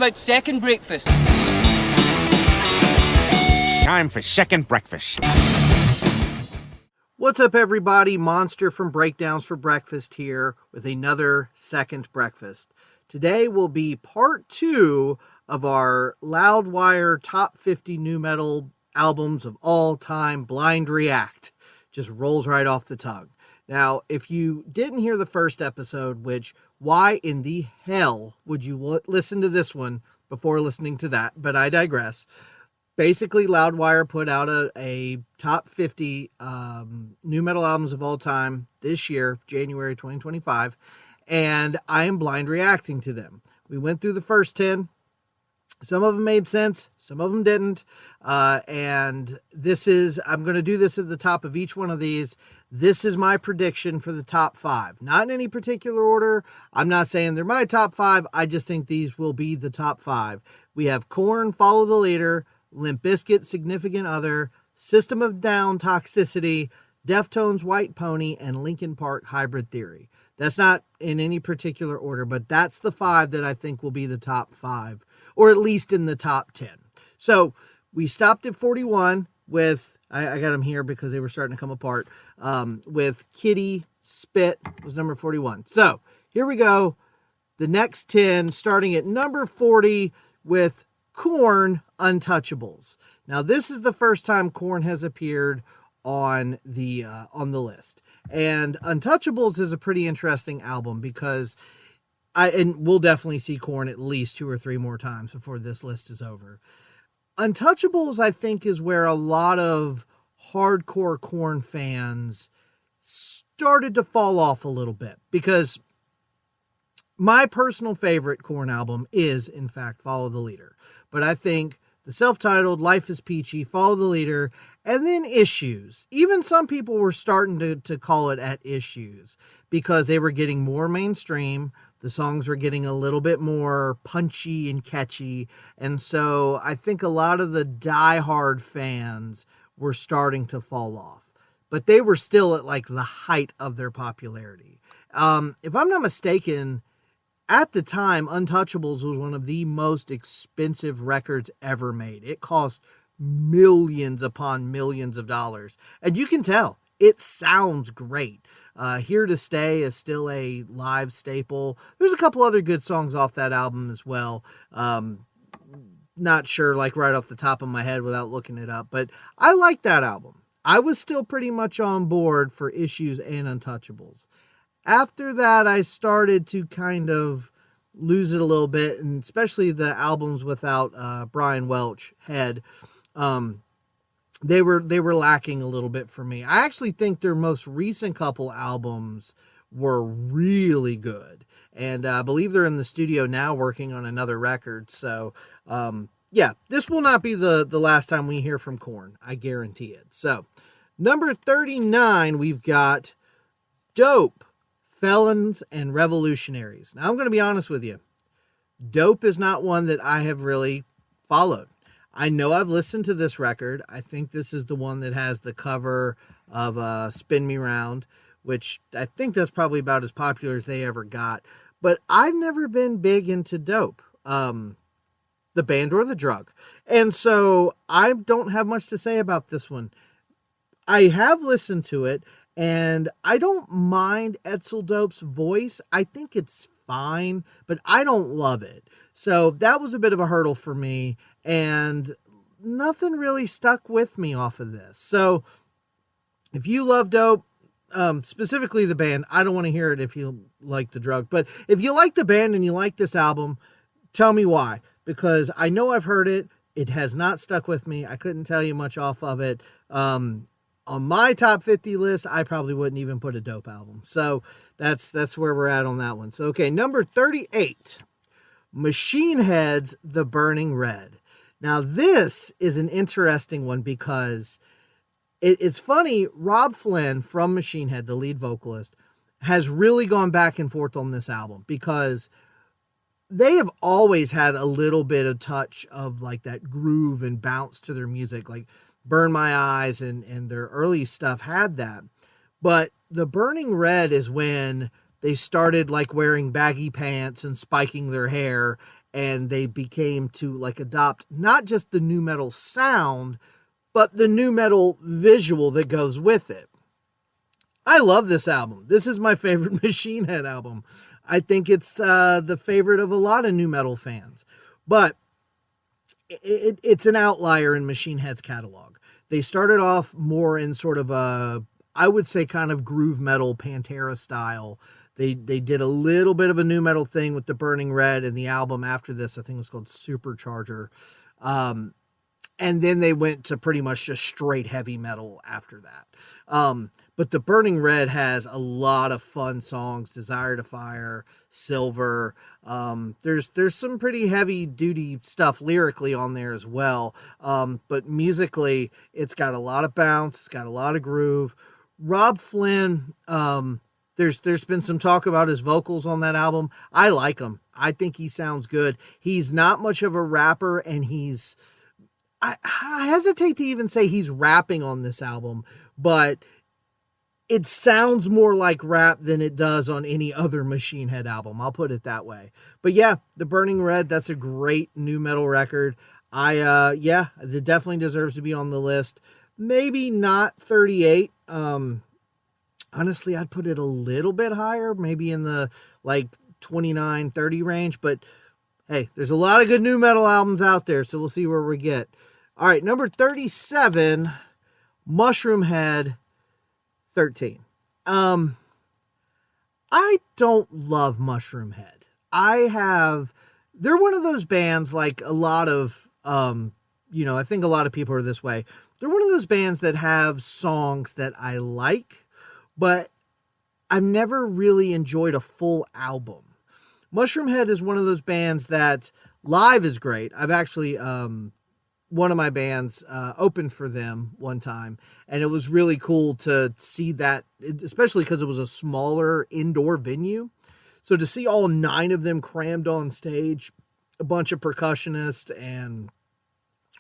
about second breakfast. Time for second breakfast. What's up, everybody? Monster from Breakdowns for Breakfast here with another second breakfast. Today will be part 2 of our Loudwire Top 50 NuMetal albums of all time blind react. Just rolls right off the tongue. Now, if you didn't hear the first episode, which why in the hell would you listen to this one before listening to that? But I digress. Basically, Loudwire put out a top 50 NuMetal albums of all time this year, January 2025, and I am blind reacting to them. We went through the first 10. Some of them made sense, some of them didn't, and I'm going to do this at the top of each one of these. This is my prediction for the top 5. Not in any particular order. I'm not saying they're my top 5. I just think these will be the top 5. We have Korn, Follow the Leader, Limp Bizkit, Significant Other, System of a Down, Toxicity, Deftones, White Pony, and Linkin Park, Hybrid Theory. That's not in any particular order, but that's the 5 that I think will be the top 5, or at least in the top 10. So we stopped at 41 with, I got them here because they were starting to come apart, with Kitty Spit was number 41. So here we go. The next 10, starting at number 40 with Korn, Untouchables. Now, this is the first time Korn has appeared on the list, and Untouchables is a pretty interesting album because we'll definitely see Korn at least 2 or 3 more times before this list is over. Untouchables, I think, is where a lot of hardcore Korn fans started to fall off a little bit, because my personal favorite Korn album is, in fact, Follow the Leader. But I think the self-titled, Life is Peachy, Follow the Leader, and then Issues. Even some people were starting to call it at Issues because they were getting more mainstream. The songs were getting a little bit more punchy and catchy. And so I think a lot of the diehard fans were starting to fall off. But they were still at like the height of their popularity. If I'm not mistaken, at the time, Untouchables was one of the most expensive records ever made. It cost millions upon millions of dollars. And you can tell, it sounds great. Here to Stay is still a live staple. There's a couple other good songs off that album as well. Not sure, like right off the top of my head without looking it up. But I like that album. I was still pretty much on board for Issues and Untouchables. After that, I started to kind of lose it a little bit, and especially the albums without Brian Welch head, they were lacking a little bit for me. I actually think their most recent couple albums were really good, and I believe they're in the studio now working on another record. So, yeah, this will not be the last time we hear from Korn. I guarantee it. So, number 39, we've got Dope, Felons, and Revolutionaries. Now, I'm going to be honest with you. Dope is not one that I have really followed. I know I've listened to this record. I think this is the one that has the cover of Spin Me Round, which I think that's probably about as popular as they ever got. But I've never been big into Dope, the band or the drug. And so I don't have much to say about this one. I have listened to it, and I don't mind Edsel Dope's voice. I think it's fine, but I don't love it. So that was a bit of a hurdle for me, and nothing really stuck with me off of this. So if you love Dope, specifically the band, I don't want to hear it if you like the drug. But if you like the band and you like this album, tell me why. Because I know I've heard it. It has not stuck with me. I couldn't tell you much off of it. On my top 50 list, I probably wouldn't even put a Dope album. So that's where we're at on that one. So, okay, number 38, Machine Head's The Burning Red. Now, this is an interesting one because it's funny. Rob Flynn from Machine Head, the lead vocalist, has really gone back and forth on this album because they have always had a little bit of touch of like that groove and bounce to their music. Like Burn My Eyes and their early stuff had that. But The Burning Red is when they started like wearing baggy pants and spiking their hair and they became to like adopt not just the nu metal sound, but the nu metal visual that goes with it. I love this album. This is my favorite Machine Head album. I think it's the favorite of a lot of nu metal fans. But it's an outlier in Machine Head's catalog. They started off more in sort of a, I would say, kind of groove metal Pantera style. They did a little bit of a nu metal thing with the Burning Red, and the album after this, I think it was called Supercharger. And then they went to pretty much just straight heavy metal after that. But the Burning Red has a lot of fun songs. Desire to Fire, Silver. There's some pretty heavy duty stuff lyrically on there as well. But musically, it's got a lot of bounce. It's got a lot of groove. Rob Flynn, there's been some talk about his vocals on that album. I like him. I think he sounds good. He's not much of a rapper, and I hesitate to even say he's rapping on this album, but it sounds more like rap than it does on any other Machine Head album. I'll put it that way. But yeah, The Burning Red, that's a great nu metal record. It definitely deserves to be on the list. Maybe not 38. Honestly, I'd put it a little bit higher, maybe in the like 29, 30 range, but hey, there's a lot of good nu metal albums out there, so we'll see where we get. All right, number 37, Mushroom Head, 13. I don't love Mushroom Head. They're one of those bands, like a lot of, I think a lot of people are this way. They're one of those bands that have songs that I like, but I've never really enjoyed a full album. Mushroom Head is one of those bands that live is great. I've actually, one of my bands opened for them one time, and it was really cool to see that, especially because it was a smaller indoor venue. So to see all 9 of them crammed on stage, a bunch of percussionists and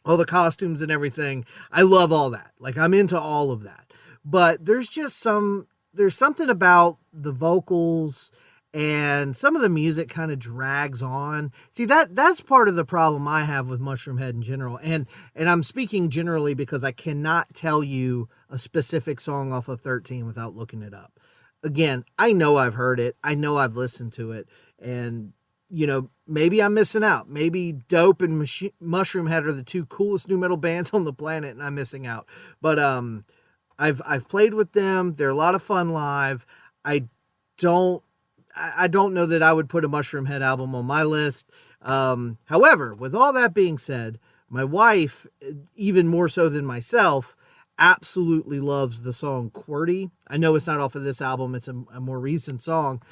all the costumes and everything, I love all that. Like, I'm into all of that. But there's something about the vocals, and some of the music kind of drags on. See, that's part of the problem I have with Mushroom Head in general. And I'm speaking generally because I cannot tell you a specific song off of 13 without looking it up. Again, I know I've heard it. I know I've listened to it. And, maybe I'm missing out. Maybe Dope and Mushroom Head are the 2 coolest nu metal bands on the planet, and I'm missing out. But I've played with them. They're a lot of fun live. I don't know that I would put a Mushroom Head album on my list. However, with all that being said, my wife, even more so than myself, absolutely loves the song QWERTY. I know it's not off of this album. It's a more recent song.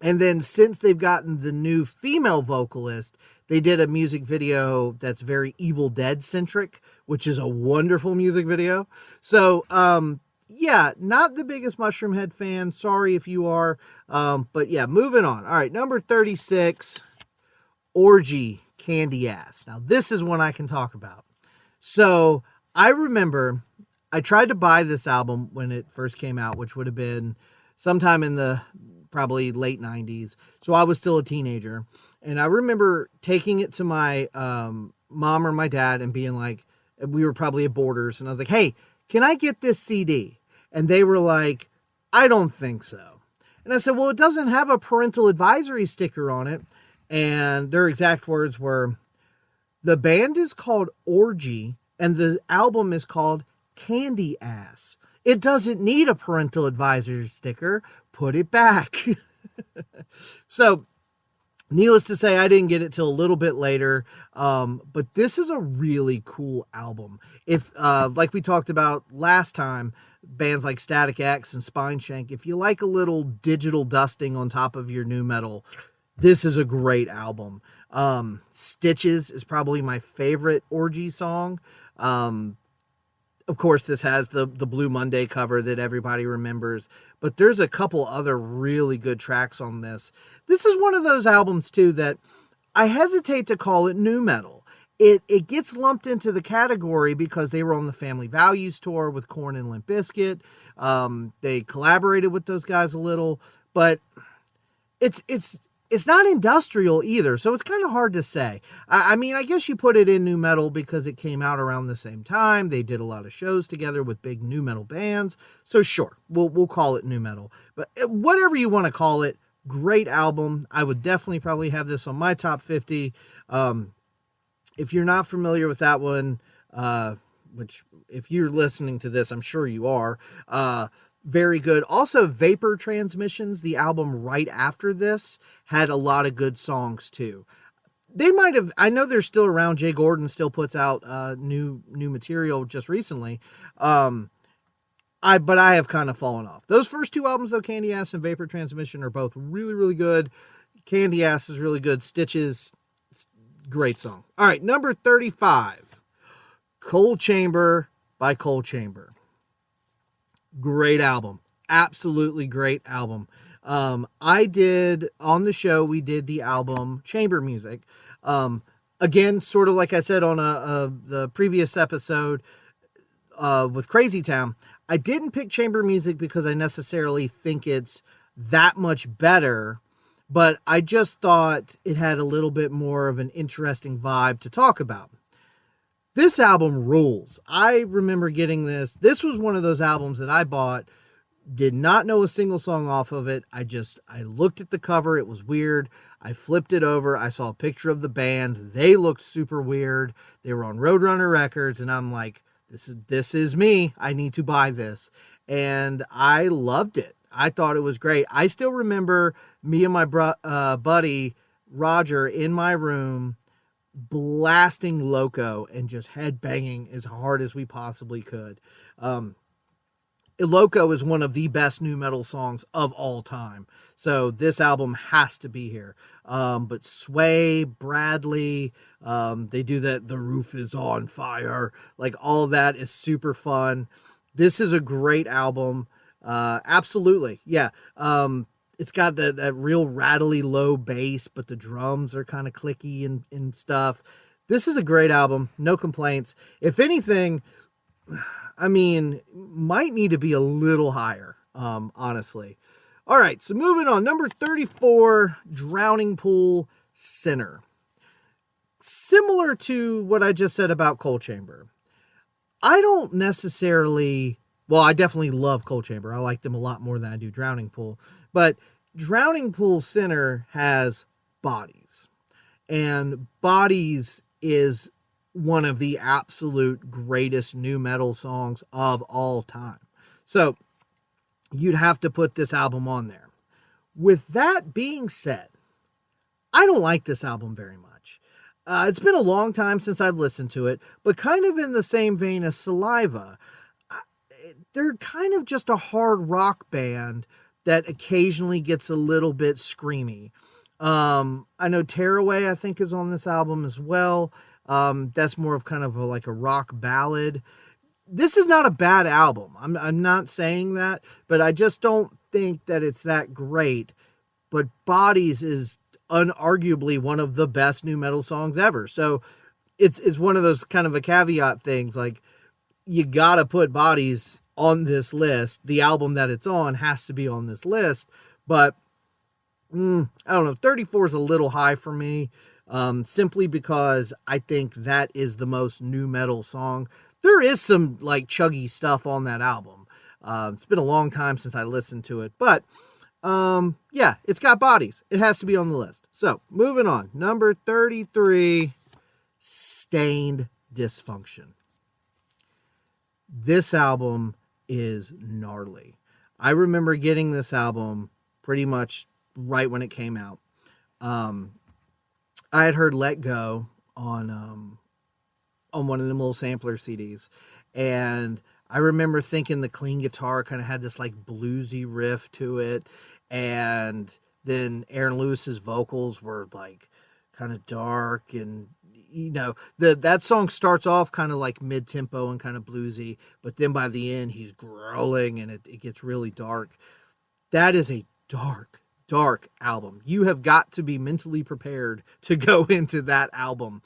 And then since they've gotten the new female vocalist, they did a music video that's very Evil Dead centric, which is a wonderful music video. So, yeah, not the biggest Mushroom Head fan. Sorry if you are. But yeah, moving on. All right, number 36, Orgy, Candy Ass. Now, this is one I can talk about. So, I remember I tried to buy this album when it first came out, which would have been sometime in the probably late 90s. So, I was still a teenager. And I remember taking it to my mom or my dad and being like, we were probably at Borders, and I was like, hey, can I get this CD? And they were like, I don't think so. And I said, well, it doesn't have a parental advisory sticker on it. And their exact words were, the band is called Orgy, and the album is called Candy Ass. It doesn't need a parental advisory sticker. Put it back. So, needless to say, I didn't get it till a little bit later, but this is a really cool album. If, like we talked about last time, bands like Static X and Spineshank, if you like a little digital dusting on top of your nu metal, this is a great album. Stitches is probably my favorite Orgy song. Of course, this has the Blue Monday cover that everybody remembers, but there's a couple other really good tracks on this. This is one of those albums, too, that I hesitate to call it nu metal. It gets lumped into the category because they were on the Family Values tour with Korn and Limp Bizkit. They collaborated with those guys a little, but it's it's not industrial either, so it's kind of hard to say. I mean, I guess you put it in NuMetal because it came out around the same time. They did a lot of shows together with big NuMetal bands, so sure, we'll call it NuMetal. But whatever you want to call it, great album. I would definitely probably have this on my top 50. If you're not familiar with that one, which if you're listening to this, I'm sure you are, very good. Also, Vapor Transmissions, the album right after this, had a lot of good songs too. They might have, I know they're still around. Jay Gordon still puts out new material just recently. But I have kind of fallen off. Those first two albums though, Candy Ass and Vapor Transmission, are both really, really good. Candy Ass is really good. Stitches, great song. All right, number 35, Coal Chamber by Coal Chamber. Great album. Absolutely great album. I did, on the show, we did the album Chamber Music. Again, sort of like I said on the previous episode with Crazy Town, I didn't pick Chamber Music because I necessarily think it's that much better, but I just thought it had a little bit more of an interesting vibe to talk about. This album rules. I remember getting this. This was one of those albums that I bought, did not know a single song off of it. I looked at the cover. It was weird. I flipped it over. I saw a picture of the band. They looked super weird. They were on Roadrunner Records, and I'm like, this is me. I need to buy this. And I loved it. I thought it was great. I still remember me and my buddy Roger in my room blasting Loco and just headbanging as hard as we possibly could. Loco is one of the best NuMetal songs of all time, so this album has to be here. But Sway, Bradley, they do that, The Roof is on Fire, like all that is super fun. This is a great album. Absolutely, yeah. It's got that real rattly low bass, but the drums are kind of clicky and stuff. This is a great album. No complaints. If anything, I mean, might need to be a little higher, honestly. All right, so moving on. Number 34, Drowning Pool, Sinner. Similar to what I just said about Coal Chamber. I don't necessarily, well, I definitely love Coal Chamber. I like them a lot more than I do Drowning Pool. But Drowning Pool Sinner has Bodies. And Bodies is one of the absolute greatest NuMetal songs of all time. So you'd have to put this album on there. With that being said, I don't like this album very much. It's been a long time since I've listened to it, but kind of in the same vein as Saliva, they're kind of just a hard rock band that occasionally gets a little bit screamy. I know Tearaway, I think, is on this album as well. That's more of kind of like a rock ballad. This is not a bad album. I'm not saying that, but I just don't think that it's that great. But Bodies is unarguably one of the best NuMetal songs ever. So it's one of those kind of a caveat things. Like, you gotta put Bodies on this list. The album that it's on has to be on this list. But I don't know, 34 is a little high for me. Simply because I think that is the most NuMetal song. There is some like chuggy stuff on that album. It's been a long time since I listened to it, but yeah, it's got Bodies. It has to be on the list. So moving on, number 33, Stained Dysfunction. This album is gnarly. I remember getting this album pretty much right when it came out. I had heard Let Go on one of them little sampler CDs, and I remember thinking the clean guitar kind of had this like bluesy riff to it, and then Aaron Lewis's vocals were like kind of dark, and you know, that song starts off kind of like mid-tempo and kind of bluesy, but then by the end he's growling and it gets really dark. That is a dark album. You have got to be mentally prepared to go into that album.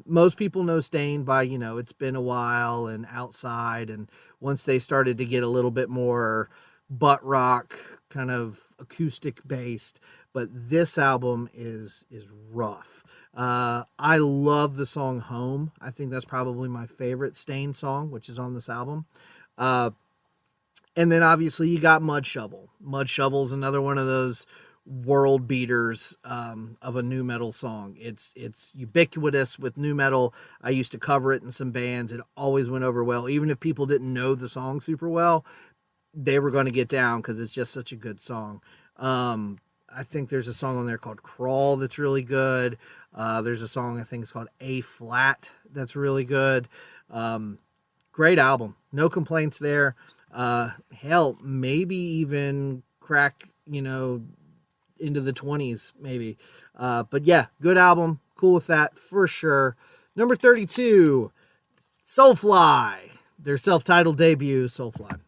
Most people know Stained by, you know, It's Been a While and Outside, and once they started to get a little bit more butt rock kind of acoustic based, but this album is rough. I love the song Home. I think that's probably my favorite Stain song, which is on this album. And then obviously you got Mud Shovel. Mud Shovel's another one of those world beaters of a NuMetal song. It's ubiquitous with NuMetal. I used to cover it in some bands. It always went over well. Even if people didn't know the song super well, they were going to get down because it's just such a good song. I think there's a song on there called Crawl that's really good. There's a song I think it's called A Flat that's really good. Great album. No complaints there. Hell, maybe even crack, into the 20s, maybe. But yeah, good album. Cool with that for sure. Number 32, Soulfly. Their self-titled debut, Soulfly.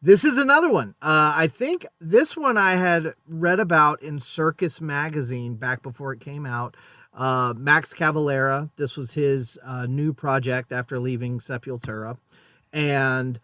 This is another one. I think this one I had read about in Circus Magazine back before it came out. Max Cavalera. This was his new project after leaving Sepultura. And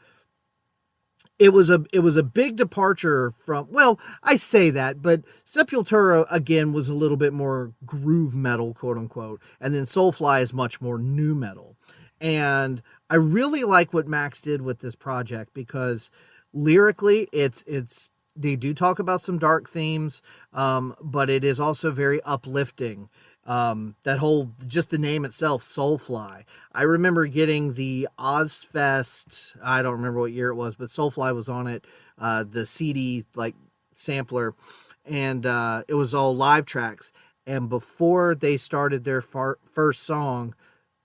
it was a big departure from, well, I say that, but Sepultura again was a little bit more groove metal, quote unquote, and then Soulfly is much more nu metal. And I really like what Max did with this project because lyrically they do talk about some dark themes, but it is also very uplifting. That whole, just the name itself, Soulfly. I remember getting the Ozfest, I don't remember what year it was, but Soulfly was on it, the CD like sampler, and it was all live tracks. And before they started their first song,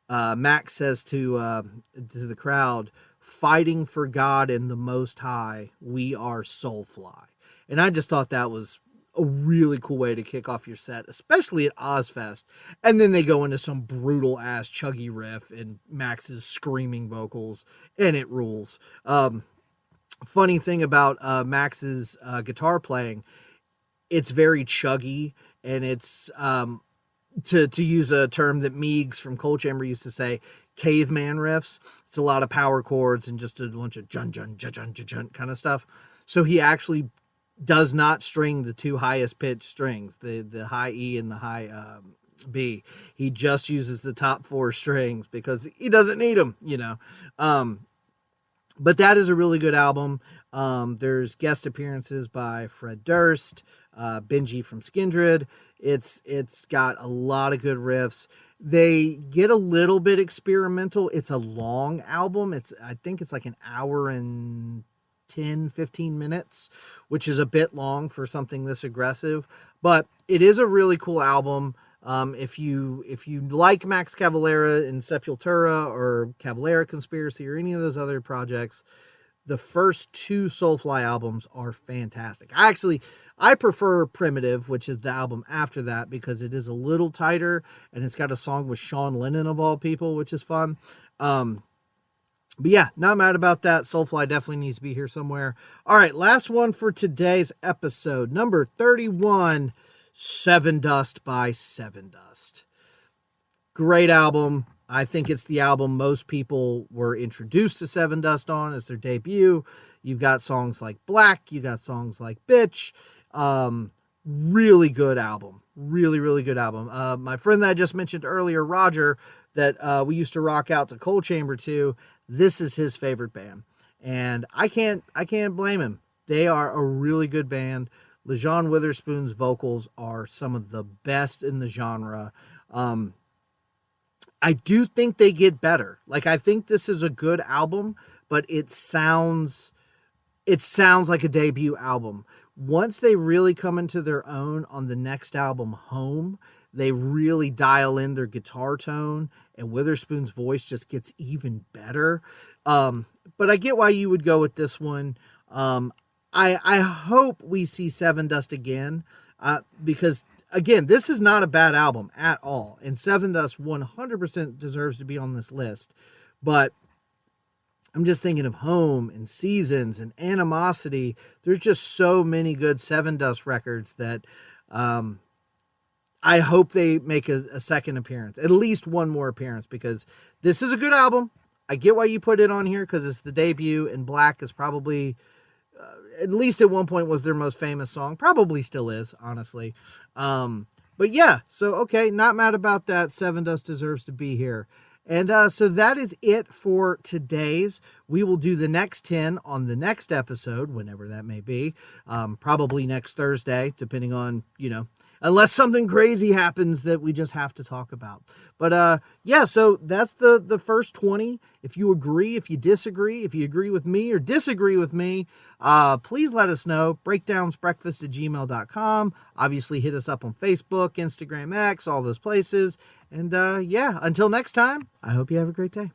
Max says to the crowd, "Fighting for God and the Most High, we are Soulfly." And I just thought that was a really cool way to kick off your set, especially at Ozfest. And then they go into some brutal ass chuggy riff and Max's screaming vocals, and it rules. Funny thing about Max's guitar playing, it's very chuggy, and it's to use a term that Meigs from Coal Chamber used to say, caveman riffs. It's a lot of power chords and just a bunch of jun jun jun jun jun jun kind of stuff. So he actually does not string the two highest pitched strings, the high E and the high B. He just uses the top four strings because he doesn't need them, But that is a really good album. There's guest appearances by Fred Durst, Benji from Skindred. It's got a lot of good riffs. They get a little bit experimental. It's a long album. I think it's like an hour and 10-15 minutes, which is a bit long for something this aggressive, but it is a really cool album. If you like Max Cavalera and Sepultura or Cavalera Conspiracy or any of those other projects, the first two Soulfly albums are fantastic. I prefer Primitive, which is the album after that, because it is a little tighter and it's got a song with Sean Lennon of all people, which is fun. But yeah, not mad about that. Soulfly definitely needs to be here somewhere. All right, last one for today's episode. Number 31, Sevendust by Sevendust. Great album. I think it's the album most people were introduced to Sevendust on as their debut. You've got songs like Black. You got songs like Bitch. Really good album. Really, really good album. My friend that I just mentioned earlier, Roger, that we used to rock out to Coal Chamber to, this is his favorite band. And I can't blame him. They are a really good band. LeJean Witherspoon's vocals are some of the best in the genre. I do think they get better. Like, I think this is a good album, but it sounds like a debut album. Once they really come into their own on the next album, Home, they really dial in their guitar tone, and Witherspoon's voice just gets even better. But I get why you would go with this one. I hope we see Sevendust again, because, again, this is not a bad album at all, and Sevendust 100% deserves to be on this list. But I'm just thinking of Home and Seasons and Animosity. There's just so many good Sevendust records that I hope they make a second appearance, at least one more appearance, because this is a good album. I get why you put it on here because it's the debut, and Black is probably, at least at one point was their most famous song. Probably still is, honestly. But yeah, so okay, not mad about that. Seven Dust deserves to be here. And so that is it for today's. We will do the next 10 on the next episode, whenever that may be. Probably next Thursday, depending on, unless something crazy happens that we just have to talk about. But yeah, so that's the first 20. If you agree, if you disagree, if you agree with me or disagree with me, please let us know. breakdownsbreakfast@gmail.com. Obviously, hit us up on Facebook, Instagram, X, all those places. And yeah, until next time, I hope you have a great day.